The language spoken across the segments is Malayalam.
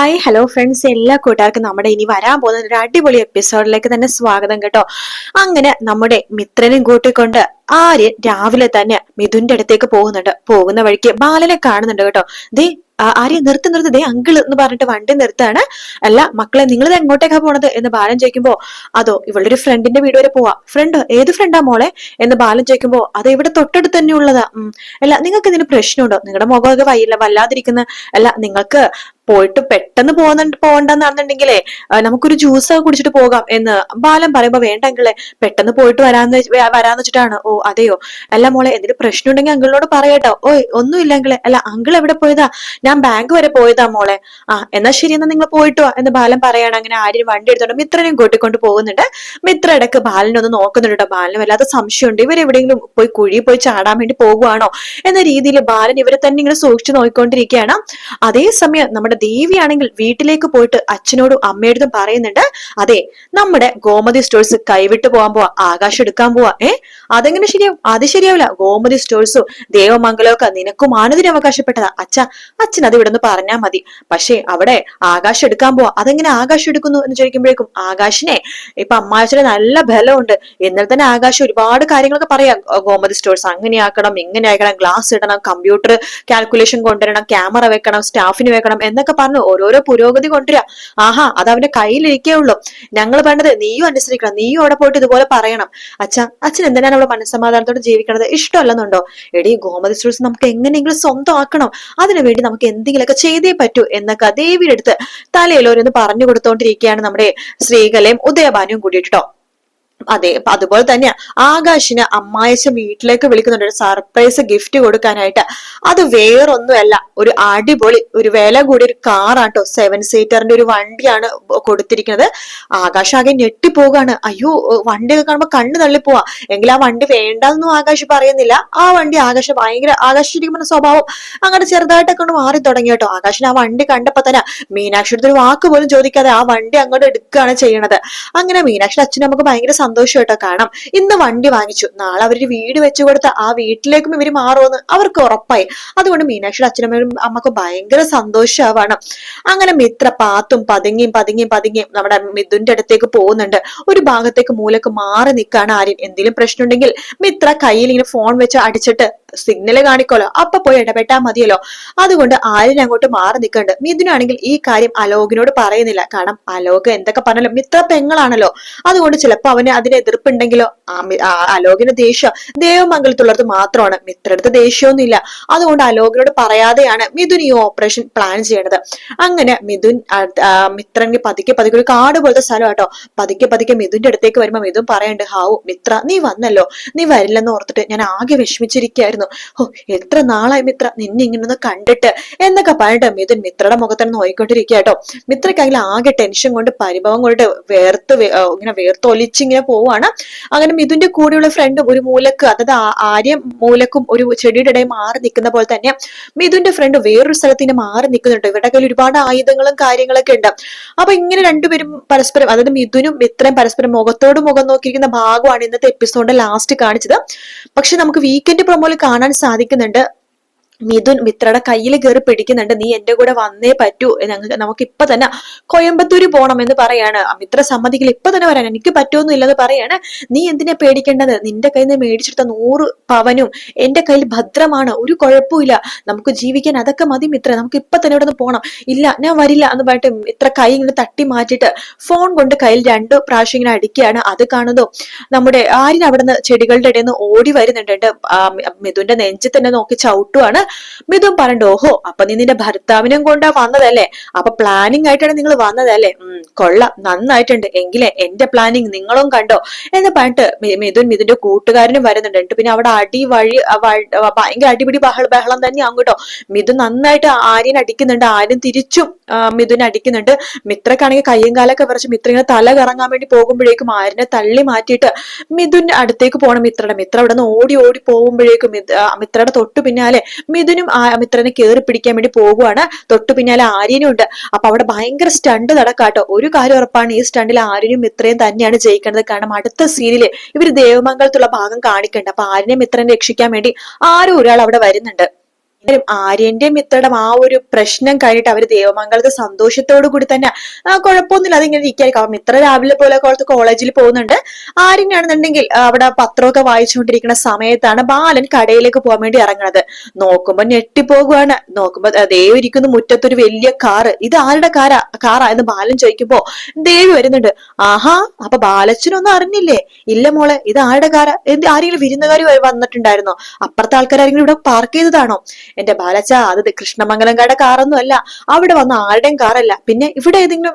ഹായ് ഹലോ ഫ്രണ്ട്സ്, എല്ലാ കൂട്ടുകാർക്കും നമ്മുടെ ഇനി വരാൻ പോകുന്ന ഒരു അടിപൊളി എപ്പിസോഡിലേക്ക് തന്നെ സ്വാഗതം കേട്ടോ. അങ്ങനെ നമ്മുടെ മിത്രനും കൂട്ടിക്കൊണ്ട് ആര്യൻ രാവിലെ തന്നെ മിഥുന്റെ അടുത്തേക്ക് പോകുന്നുണ്ട്. പോകുന്ന വഴിക്ക് ബാലനെ കാണുന്നുണ്ട് കേട്ടോ. ദേ ആര്യ നിർത്തി നിർത്തി, ദേ അങ്കിള് എന്ന് പറഞ്ഞിട്ട് വണ്ടി നിർത്താണ്. അല്ല മക്കളെ, നിങ്ങൾ എങ്ങോട്ടേക്കാ പോണത് എന്ന് ബാലൻ ചോദിക്കുമ്പോ, അതോ ഇവളുടെ ഒരു ഫ്രണ്ടിന്റെ വീട് വരെ പോവാ. ഫ്രണ്ട്? ഏത് ഫ്രണ്ടാ മോളെ എന്ന് ബാലൻ ചോദിക്കുമ്പോ, അത് ഇവിടെ തൊട്ടടുത്ത് തന്നെ ഉള്ളതാ. അല്ല നിങ്ങൾക്ക് ഇതിന് പ്രശ്നമുണ്ടോ? നിങ്ങളുടെ മുഖമൊക്കെ വല്ലാതിരിക്കുന്ന. അല്ല നിങ്ങൾക്ക് പോയിട്ട് പെട്ടെന്ന് പോകണ്ടെന്നാണെന്നുണ്ടെങ്കിലേ നമുക്കൊരു ജ്യൂസ് കുടിച്ചിട്ട് പോകാം എന്ന് ബാലൻ പറയുമ്പോ, വേണ്ടെങ്കിലേ പെട്ടെന്ന് പോയിട്ട് വരാന്ന് വെച്ചിട്ടാണ്. ഓ അതെയോ? അല്ല മോളെ, എന്തെങ്കിലും പ്രശ്നം ഉണ്ടെങ്കിൽ അങ്കിളിനോട് പറയട്ടോ. ഓയ് ഒന്നുമില്ല അങ്കിളെ. അല്ല അങ്കിൾ എവിടെ പോയതാ? ഞാൻ ബാങ്ക് വരെ പോയതാ മോളെ. എന്നാ ശരി, എന്നാ നിങ്ങൾ പോയിട്ട് വാ എന്ന് ബാലൻ പറയാണ്. അങ്ങനെ ആര്യൻ വണ്ടി എടുത്തോണ്ട് മിത്രനെയും കൂട്ടിക്കൊണ്ട് പോകുന്നുണ്ട്. മിത്ര ഇടക്ക് ബാലനൊന്ന് നോക്കുന്നുണ്ട് കേട്ടോ. ബാലന് വല്ലാത്ത സംശയമുണ്ട്, ഇവരെവിടെയെങ്കിലും പോയി കുഴി പോയി ചാടാൻ വേണ്ടി പോകുവാണോ എന്ന രീതിയിൽ ബാലൻ ഇവരെ തന്നെ ഇങ്ങനെ സൂക്ഷിച്ചു നോക്കിക്കൊണ്ടിരിക്കുകയാണ്. അതേസമയം നമ്മുടെ ദേവിയാണെങ്കിൽ വീട്ടിലേക്ക് പോയിട്ട് അച്ഛനോടും അമ്മയോടും പറയുന്നുണ്ട്, അതെ നമ്മുടെ ഗോമതി സ്റ്റോഴ്സ് കൈവിട്ട് പോകാൻ പോവാ, ആകാശം എടുക്കാൻ പോവാ. അതെങ്ങനെ ശരിയാവും? അത് ശരിയാവില്ല. ഗോമതി സ്റ്റോഴ്സും ദേവമംഗലവും ഒക്കെ നിനക്കും ആനന്ദിനും അവകാശപ്പെട്ടതാ. അച്ഛൻ അത് ഇവിടെ നിന്ന് പറഞ്ഞാൽ മതി. പക്ഷേ അവിടെ ആകാശം എടുക്കാൻ പോവാ. അതെങ്ങനെ ആകാശം എടുക്കുന്നു എന്ന് ചോദിക്കുമ്പോഴേക്കും, ആകാശിനെ ഇപ്പൊ അമ്മാച്ചന് നല്ല ബലമുണ്ട്. എന്നാൽ തന്നെ ആകാശം ഒരുപാട് കാര്യങ്ങളൊക്കെ പറയാം. ഗോമതി സ്റ്റോഴ്സ് അങ്ങനെ ആക്കണം, ഇങ്ങനെ ആക്കണം, ഗ്ലാസ് ഇടണം, കമ്പ്യൂട്ടർ കാൽക്കുലേഷൻ കൊണ്ടുവരണം, ക്യാമറ വെക്കണം, സ്റ്റാഫിന് വെക്കണം എന്നൊക്കെ പറഞ്ഞു ഓരോരോ പുരോഗതി കൊണ്ടുവരാ. അത് അവന്റെ കയ്യിലിരിക്കേ ഉള്ളൂ. ഞങ്ങൾ വേണ്ടത് നീയും അനുസരിക്കണം, നീയും അവിടെ പോയിട്ട് ഇതുപോലെ പറയണം. അച്ഛൻ എന്തിനാണ് അവിടെ മനസ്സമാധാനത്തോടെ ജീവിക്കണത്? ഇഷ്ടമല്ലെന്നുണ്ടോ? എടീ, ഗോമതി സ്റ്റോഴ്സ് നമുക്ക് എങ്ങനെയെങ്കിലും സ്വന്തമാക്കണം. അതിനുവേണ്ടി നമുക്ക് എന്തെങ്കിലുമൊക്കെ ചെയ്തേ പറ്റൂ എന്നൊക്കെ ദേവിയുടെ അടുത്ത് തലയിലോരോന്ന് പറഞ്ഞു കൊടുത്തോണ്ടിരിക്കുകയാണ് നമ്മുടെ ശ്രീകലയും ഉദയഭാനുവും കൂടിയിട്ടോ. അതെ, അതുപോലെ തന്നെയാ ആകാശിന് അമ്മായച്ചൻ വീട്ടിലേക്ക് വിളിക്കുന്നുണ്ട് ഒരു സർപ്രൈസ് ഗിഫ്റ്റ് കൊടുക്കാനായിട്ട്. അത് വേറൊന്നുമല്ല, ഒരു അടിപൊളി ഒരു വില കൂടിയ ഒരു കാറാട്ടോ, 7 സീറ്ററിന്റെ ഒരു വണ്ടിയാണ് കൊടുത്തിരിക്കുന്നത്. ആകാശ് ആകെ ഞെട്ടിപ്പോകാണ്. അയ്യോ, വണ്ടിയൊക്കെ കാണുമ്പോ കണ്ണു തള്ളിപ്പോവാ. എങ്കിൽ ആ വണ്ടി വേണ്ടെന്നും ആകാശ് പറയുന്നില്ല. ആ വണ്ടി ആകാശിരിക്കുന്ന സ്വഭാവം അങ്ങനെ ചെറുതായിട്ടൊക്കെ കൊണ്ട് മാറി തുടങ്ങി കേട്ടോ. ആകാശിന് ആ വണ്ടി കണ്ടപ്പോ തന്നെ മീനാക്ഷിയുടെ ഒരു വാക്ക് പോലും ചോദിക്കാതെ ആ വണ്ടി അങ്ങോട്ട് എടുക്കുകയാണ് ചെയ്യണത്. അങ്ങനെ മീനാക്ഷിയുടെ അച്ഛനും നമുക്ക് ഭയങ്കര സന്തോഷം കേട്ടോ. കാണാം, ഇന്ന് വണ്ടി വാങ്ങിച്ചു, നാളെ അവരൊരു വീട് വെച്ചു കൊടുത്ത ആ വീട്ടിലേക്കും ഇവര് മാറുമെന്ന് അവർക്ക് ഉറപ്പായി. അതുകൊണ്ട് മീനാക്ഷിയുടെ അച്ഛനമ്മയും അമ്മക്കും ഭയങ്കര സന്തോഷമാവാണ്. അങ്ങനെ മിത്ര പാത്തും പതുങ്ങിയും നമ്മുടെ മിഥുന്റെ അടുത്തേക്ക് പോകുന്നുണ്ട്. ഒരു ഭാഗത്തേക്ക് മൂലക്ക് മാറി നിൽക്കാണ് ആര്യൻ. എന്തെങ്കിലും പ്രശ്നം ഉണ്ടെങ്കിൽ മിത്ര കയ്യിൽ ഇങ്ങനെ ഫോൺ വെച്ച് അടിച്ചിട്ട് സിഗ്നല് കാണിക്കോലോ, അപ്പൊ പോയി ഇടപെട്ടാ മതിയല്ലോ. അതുകൊണ്ട് ആര്യൻ അങ്ങോട്ട് മാറി നിൽക്കുന്നുണ്ട്. മിഥുനാണെങ്കിൽ ഈ കാര്യം അലോകിനോട് പറയുന്നില്ല. കാരണം അലോക് എന്തൊക്കെ പറഞ്ഞാലും മിത്ര പെങ്ങളാണല്ലോ. അതുകൊണ്ട് ചിലപ്പോ അവന് അതിന് എതിർപ്പുണ്ടെങ്കിലോ. അലോകിന് ദേഷ്യം ദേവമംഗലത്തുള്ളത് മാത്രമാണ്, മിത്രടുത്ത് ദേഷ്യമൊന്നുമില്ല. അതുകൊണ്ട് അലോകിനോട് പറയാതെയാണ് മിഥുൻ ഈ ഓപ്പറേഷൻ പ്ലാൻ ചെയ്യണത്. അങ്ങനെ മിത്രന് പതുക്കെ ഒരു കാട് പോലത്തെ സ്ഥലം കേട്ടോ. പതുക്കെ മിഥുന്റെ അടുത്തേക്ക് വരുമ്പോ മിഥുൻ പറയണ്ട്, ഹാവു മിത്ര, നീ വന്നല്ലോ. നീ വരില്ലെന്ന് ഓർത്തിട്ട് ഞാൻ ആകെ വിഷമിച്ചിരിക്കുകയായിരുന്നു. എത്ര നാളായി മിത്ര നിന്നെ ഇങ്ങനൊന്ന് കണ്ടിട്ട് എന്നൊക്കെ പറഞ്ഞിട്ട് മിഥുൻ മിത്രയുടെ മുഖത്തന്നെ നോയിക്കൊണ്ടിരിക്കുക കേട്ടോ. മിത്രക്കാണെങ്കിൽ ആകെ ടെൻഷൻ കൊണ്ട് പരിഭവം കൊണ്ട് ഇങ്ങനെ വേർത്തൊലിച്ചിങ്ങനെ പോവാണ്. അങ്ങനെ മിഥുന്റെ കൂടെയുള്ള ഫ്രണ്ടും ഒരു മൂലക്ക്, അതായത് ആര്യം മൂലക്കും ഒരു ചെടിയുടെ ഇടയിൽ മാറി നിൽക്കുന്ന പോലെ തന്നെ മിഥുന്റെ ഫ്രണ്ട് വേറൊരു സ്ഥലത്തിന് മാറി നിൽക്കുന്നുണ്ട്. ഇവരുടെ കയ്യിൽ ഒരുപാട് ആയുധങ്ങളും കാര്യങ്ങളൊക്കെ ഉണ്ട്. അപ്പൊ ഇങ്ങനെ രണ്ടുപേരും പരസ്പരം, അതായത് മിഥുനും മിത്രയും പരസ്പരം മുഖത്തോട് മുഖം നോക്കിയിരിക്കുന്ന ഭാഗമാണ് ഇന്നത്തെ എപ്പിസോഡിന്റെ ലാസ്റ്റ് കാണിച്ചത്. പക്ഷെ നമുക്ക് വീക്കെൻഡ് പ്രൊമോയിൽ കാണാൻ സാധിക്കുന്നുണ്ട്, മിഥുൻ മിത്രയുടെ കയ്യിൽ കയറി പിടിക്കുന്നുണ്ട്. നീ എന്റെ കൂടെ വന്നേ പറ്റൂ, നമുക്ക് ഇപ്പൊ തന്നെ കോയമ്പത്തൂര് പോണം എന്ന് പറയാണ്. മിത്ര സമ്മതിക്കില്ല, ഇപ്പൊ തന്നെ വരാൻ എനിക്ക് പറ്റുമൊന്നും ഇല്ലെന്ന് പറയാണ്. നീ എന്തിനാ പേടിക്കേണ്ടത്? നിന്റെ കയ്യിൽ നിന്ന് മേടിച്ചെടുത്ത 100 പവനും എന്റെ കയ്യിൽ ഭദ്രമാണ്, ഒരു കുഴപ്പമില്ല, നമുക്ക് ജീവിക്കാൻ അതൊക്കെ മതി മിത്ര, നമുക്ക് ഇപ്പൊ തന്നെ ഇവിടെ നിന്ന് പോണം. ഇല്ല ഞാൻ വരില്ല എന്ന് പറഞ്ഞിട്ട് മിത്ര കൈ ഇങ്ങനെ തട്ടി മാറ്റിയിട്ട് ഫോൺ കൊണ്ട് കയ്യിൽ 2 പ്രാവശ്യം ഇങ്ങനെ അടിക്കുകയാണ്. അത് കാണുന്നതും നമ്മുടെ ആര്യൻ അവിടുന്ന് ചെടികളുടെ ഇടയിൽ നിന്ന് ഓടി വരുന്നുണ്ട്. മിഥുന്റെ നെഞ്ചിൽ തന്നെ നോക്കി ചവിട്ടുവാണ്. മിഥുൻ പറഞ്ഞു, ഓഹോ അപ്പൊ നീ നിന്റെ ഭർത്താവിനും കൊണ്ടാ വന്നതല്ലേ, അപ്പൊ പ്ലാനിങ് ആയിട്ടാണ് നിങ്ങൾ വന്നതല്ലേ, കൊള്ളാം, നന്നായിട്ടുണ്ട്, എങ്കിലേ എന്റെ പ്ലാനിങ് നിങ്ങളും കണ്ടോ എന്ന് പറഞ്ഞിട്ട് മിഥുന്റെ കൂട്ടുകാരനും വരുന്നുണ്ട്. പിന്നെ അവിടെ ഭയങ്കര അടിപിടി ബഹളം തന്നെ അങ്ങോട്ടോ. മിഥുൻ നന്നായിട്ട് ആര്യൻ അടിക്കുന്നുണ്ട്, ആര്യൻ തിരിച്ചും മിഥുൻ അടിക്കുന്നുണ്ട്. മിത്രക്കാണെങ്കിൽ കയ്യും കാലൊക്കെ വിറച്ച് മിത്ര ഇങ്ങനെ തല കറങ്ങാൻ വേണ്ടി പോകുമ്പോഴേക്കും ആര്യനെ തള്ളി മാറ്റിയിട്ട് മിഥുൻ അടുത്തേക്ക് പോകണം. മിത്ര അവിടെ നിന്ന് ഓടി പോകുമ്പോഴേക്കും മിത്രയുടെ തൊട്ടു പിന്നാലെ മിഥുനും മിത്രനെ കയറി പിടിക്കാൻ വേണ്ടി പോകുവാണ്. തൊട്ടു പിന്നാലെ ആര്യനും ഉണ്ട്. അപ്പൊ അവിടെ ഭയങ്കര സ്റ്റണ്ട് നടക്കാട്ടോ. ഒരു കാര്യം ഉറപ്പാണ്, ഈ സ്റ്റണ്ടിൽ ആര്യനും മിത്രയും തന്നെയാണ് ജയിക്കുന്നത്. കാരണം അടുത്ത സീനില് ഇവര് ദേവമംഗലത്തുള്ള ഭാഗം കാണിക്കണ്ട. അപ്പൊ ആര്യനെ മിത്രനെ രക്ഷിക്കാൻ വേണ്ടി ആരും ഒരാൾ അവിടെ വരുന്നുണ്ട്. ആര്യന്റെയും മിത്രയുടെ ആ ഒരു പ്രശ്നം കഴിഞ്ഞിട്ട് അവര് ദേവമംഗലത്ത് സന്തോഷത്തോടു കൂടി തന്നെ കുഴപ്പമൊന്നുമില്ല അതിങ്ങനെ ഇരിക്കായിരിക്കും. മിത്ര രാവിലെ പോലെ കോളേജിൽ പോകുന്നുണ്ട്. ആര്യനാണെന്നുണ്ടെങ്കിൽ അവിടെ പത്രമൊക്കെ വായിച്ചുകൊണ്ടിരിക്കുന്ന സമയത്താണ് ബാലൻ കടയിലേക്ക് പോകാൻ വേണ്ടി ഇറങ്ങുന്നത്. നോക്കുമ്പോ ഞെട്ടിപ്പോകുവാണ്. നോക്കുമ്പോ ദേവി ഇരിക്കുന്നു മുറ്റത്തൊരു വലിയ കാറ്. ഇത് ആരുടെ കാറാ എന്ന് ബാലൻ ചോദിക്കുമ്പോ ദേവി വരുന്നുണ്ട്. ആഹാ, അപ്പൊ ബാലച്ചനൊന്നും അറിഞ്ഞില്ലേ? ഇല്ല മോളെ, ഇത് ആരുടെ കാറാ? ആരെങ്കിലും വിരുന്നുകാരി വന്നിട്ടുണ്ടായിരുന്നോ? അപ്പുറത്തെ ആൾക്കാരെങ്കിലും ഇവിടെ പാർക്ക് ചെയ്തതാണോ? എന്റെ ബാലച്ച, അത് കൃഷ്ണമംഗലംകാരുടെ കാറൊന്നും അല്ല. അവിടെ വന്ന ആരുടെയും കാറല്ല. പിന്നെ ഇവിടെ ഏതെങ്കിലും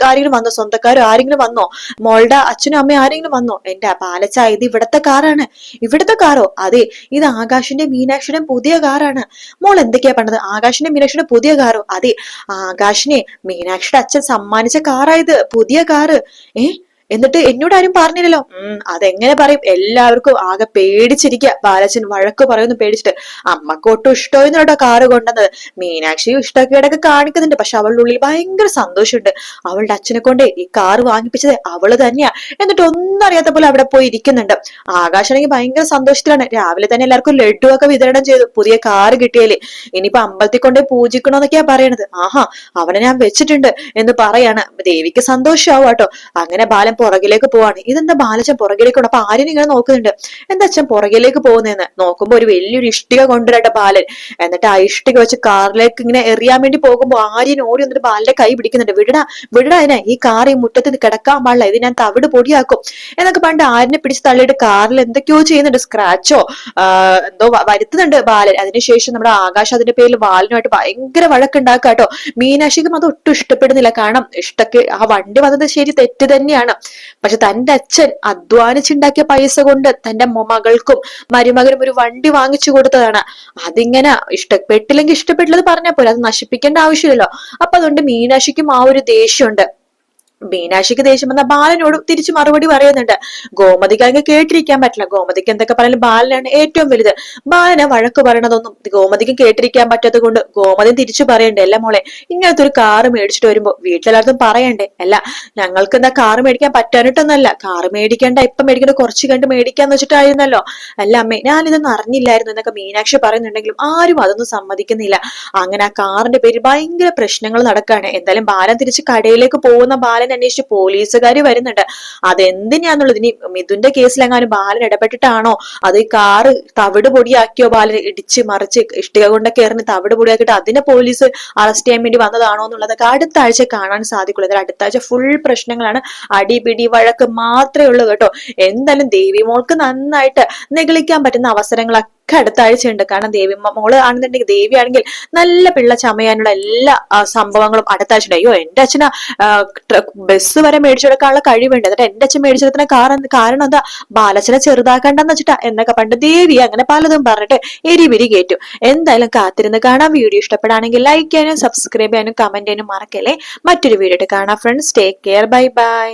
ആരെങ്കിലും വന്നോ? സ്വന്തക്കാരോ ആരെങ്കിലും വന്നോ? മോളുടെ അച്ഛനും അമ്മയും ആരെങ്കിലും വന്നോ? എന്റെ ബാലച്ച, ഇത് ഇവിടത്തെ കാറാണ്. ഇവിടത്തെ കാറോ? അതെ, ഇത് ആകാശിന്റെ മീനാക്ഷിയുടെ പുതിയ കാറാണ്. മോൾ എന്തൊക്കെയാ പറഞ്ഞത്? ആകാശിന്റെ മീനാക്ഷിയുടെ പുതിയ കാറോ? അതെ, ആകാശിനെ മീനാക്ഷിയുടെ അച്ഛൻ സമ്മാനിച്ച കാറായത്, പുതിയ കാറ്. എന്നിട്ട് എന്നോട് ആരും പറഞ്ഞില്ലല്ലോ. അതെങ്ങനെ പറയും? എല്ലാവർക്കും ആകെ പേടിച്ചിരിക്കുക. ബാലച്ചൻ വഴക്ക് പറയുന്നു പേടിച്ചിട്ട്. അമ്മക്ക് ഒട്ടും ഇഷ്ടമായിരുന്നോട്ടോ കാറ് കൊണ്ടുവന്നത്. മീനാക്ഷിയും ഇഷ്ടക്കേടൊക്കെ കാണിക്കുന്നുണ്ട്. പക്ഷെ അവളുടെ ഉള്ളിൽ ഭയങ്കര സന്തോഷമുണ്ട്. അവളുടെ അച്ഛനെ കൊണ്ട് ഈ കാറ് വാങ്ങിപ്പിച്ചത് അവള് തന്നെയാ. എന്നിട്ട് ഒന്നും അറിയാത്ത പോലെ അവിടെ പോയി ഇരിക്കുന്നുണ്ട്. ആകാശാണെങ്കിൽ ഭയങ്കര സന്തോഷത്തിലാണ്. രാവിലെ തന്നെ എല്ലാവർക്കും ലഡു ഒക്കെ വിതരണം ചെയ്തു, പുതിയ കാറ് കിട്ടിയാലേ. ഇനിയിപ്പോ അമ്പലത്തിൽ കൊണ്ട് പൂജിക്കണോന്നൊക്കെയാ പറയണത്. ആഹാ, അവനെ ഞാൻ വെച്ചിട്ടുണ്ട് എന്ന് പറയാണ്. ദേവിക്ക് സന്തോഷമാവും കേട്ടോ. അങ്ങനെ ബാലൻ പുറകിലേക്ക് പോവാണ്. ഇതെന്താ ബാലച്ചൻ പുറകിലേക്ക് പോകണം? അപ്പൊ ആര്യൻ ഇങ്ങനെ നോക്കുന്നുണ്ട്. എന്താ അച്ഛൻ പുറകിലേക്ക് പോകുന്നതെന്ന് നോക്കുമ്പോ ഒരു വലിയൊരു ഇഷ്ടിക കൊണ്ടുവരട്ടെ ബാലൻ. എന്നിട്ട് ആ ഇഷ്ടിക വെച്ച് കാറിലേക്ക് ഇങ്ങനെ എറിയാൻ വേണ്ടി പോകുമ്പോ ആര്യൻ ഓടി വന്നിട്ട് ബാലന്റെ കൈ പിടിക്കുന്നുണ്ട്. വിടടാ വിടടാ, അതിനെ, ഈ കാർ ഈ മുറ്റത്ത് കിടക്കാൻ പാടില്ല, ഇത് ഞാൻ തവിട് പൊടിയാക്കും എന്നൊക്കെ പണ്ട് ആര്യനെ പിടിച്ച് തള്ളിയിട്ട് കാറിൽ എന്തൊക്കെയോ ചെയ്യുന്നുണ്ട്. സ്ക്രാച്ചോ എന്തോ വരുത്തുന്നുണ്ട് ബാലൻ. അതിനുശേഷം നമ്മുടെ ആകാശ് അതിന്റെ പേരിൽ ബാലനുമായിട്ട് ഭയങ്കര വഴക്കുണ്ടാക്കുക കേട്ടോ. മീനാക്ഷിക്കും അത് ഒട്ടും ഇഷ്ടപ്പെടുന്നില്ല. കാരണം ആ വണ്ടി വന്നത് ശരി, തെറ്റ് തന്നെയാണ്. പക്ഷെ തന്റെ അച്ഛൻ അധ്വാനിച്ചുണ്ടാക്കിയ പൈസ കൊണ്ട് തന്റെ മകൾക്കും മരുമകനും ഒരു വണ്ടി വാങ്ങിച്ചു കൊടുത്തതാണ്. അതിങ്ങനെ ഇഷ്ടപ്പെട്ടില്ലെങ്കിൽ ഇഷ്ടപ്പെട്ടില്ലെന്ന് പറഞ്ഞാൽ പോലെ, അത് നശിപ്പിക്കേണ്ട ആവശ്യമില്ലല്ലോ. അപ്പൊ അതുകൊണ്ട് മീനാക്ഷിക്കും ആ ഒരു ദേഷ്യമുണ്ട്. മീനാക്ഷിക്ക് ദേഷ്യം വന്ന ബാലനോട് തിരിച്ചു മറുപടി പറയുന്നുണ്ട്. ഗോമതിക്ക് അങ്ങ് കേട്ടിരിക്കാൻ പറ്റില്ല. ഗോമതിക്ക് എന്തൊക്കെ പറയാനും ബാലനാണ് ഏറ്റവും വലുത്. ബാലനെ വഴക്ക് പറയണതൊന്നും ഗോമതിക്ക് കേട്ടിരിക്കാൻ പറ്റാത്തത് കൊണ്ട് ഗോമതി തിരിച്ചു പറയണ്ടേ, അല്ല മോളെ, ഇങ്ങനത്തെ ഒരു കാറ് മേടിച്ചിട്ട് വരുമ്പോ വീട്ടിലെല്ലാവർക്കും പറയണ്ടേ? അല്ല, ഞങ്ങൾക്ക് എന്താ കാറ് മേടിക്കാൻ പറ്റാനിട്ടൊന്നല്ല. കാറ് മേടിക്കേണ്ട, ഇപ്പൊ മേടിക്കേണ്ട കുറച്ച് കണ്ട് മേടിക്കാന്ന് വെച്ചിട്ടായിരുന്നല്ലോ. അല്ല അമ്മേ, ഞാനിതൊന്നും അറിഞ്ഞില്ലായിരുന്നു എന്നൊക്കെ മീനാക്ഷി പറയുന്നുണ്ടെങ്കിലും ആരും അതൊന്നും സമ്മതിക്കുന്നില്ല. അങ്ങനെ ആ കാറിന്റെ പേരിൽ ഭയങ്കര പ്രശ്നങ്ങൾ നടക്കാണ്. എന്തായാലും ബാലൻ തിരിച്ച് കടയിലേക്ക് പോകുന്ന ബാലൻ അന്വേഷിച്ച് പോലീസുകാർ വരുന്നുണ്ട്. അതെന്തിനാന്നുള്ളത്, ഇനി മിഥുന്റെ കേസിലെങ്ങാനും ബാലൻ ഇടപെട്ടിട്ടാണോ, അത് ഈ കാറ് തവിട് പൊടിയാക്കിയോ, ബാലൻ ഇടിച്ച് മറിച്ച് ഇഷ്ടിക കൊണ്ടൊക്കെ എറിഞ്ഞ് തവിട് പൊടിയാക്കിയിട്ട് അതിനെ പോലീസ് അറസ്റ്റ് ചെയ്യാൻ വേണ്ടി വന്നതാണോ എന്നുള്ളതൊക്കെ അടുത്ത ആഴ്ച കാണാൻ സാധിക്കുള്ളൂ. എന്നാൽ അടുത്ത ആഴ്ച ഫുൾ പ്രശ്നങ്ങളാണ്, അടിപിടി വഴക്ക് മാത്രമേ ഉള്ളൂ കേട്ടോ. എന്തായാലും ദേവി മോൾക്ക് നന്നായിട്ട് നിഗളിക്കാൻ പറ്റുന്ന അവസരങ്ങളൊക്കെ അടുത്ത ആഴ്ചയുണ്ട്. കാരണം ദേവി മോള് ആണെന്നുണ്ടെങ്കിൽ, ദേവി ആണെങ്കിൽ നല്ല പിള്ള ചമയാനുള്ള എല്ലാ സംഭവങ്ങളും അടുത്ത ആഴ്ച ഉണ്ട്. അയ്യോ, എന്റെ അച്ഛനാ ബസ് വരെ മേടിച്ചെടുക്കാനുള്ള കഴിവുണ്ട്, എന്നിട്ട് എന്റെ അച്ഛൻ മേടിച്ചെടുക്കുന്ന കാരണം എന്താ, ബാലച്ചനെ ചെറുതാക്കണ്ടെന്ന് വെച്ചിട്ടാ എന്നൊക്കെ പണ്ട് ദേവി അങ്ങനെ പലതും പറഞ്ഞിട്ട് എരിവിരി കയറ്റും. എന്തായാലും കാത്തിരുന്ന് കാണാം. വീഡിയോ ഇഷ്ടപ്പെടാണെങ്കിൽ ലൈക്ക് ചെയ്യാനും സബ്സ്ക്രൈബ് ചെയ്യാനും കമന്റ് ചെയ്യാനും മറക്കല്ലേ. മറ്റൊരു വീഡിയോ കാണാം friends. Take care, bye bye.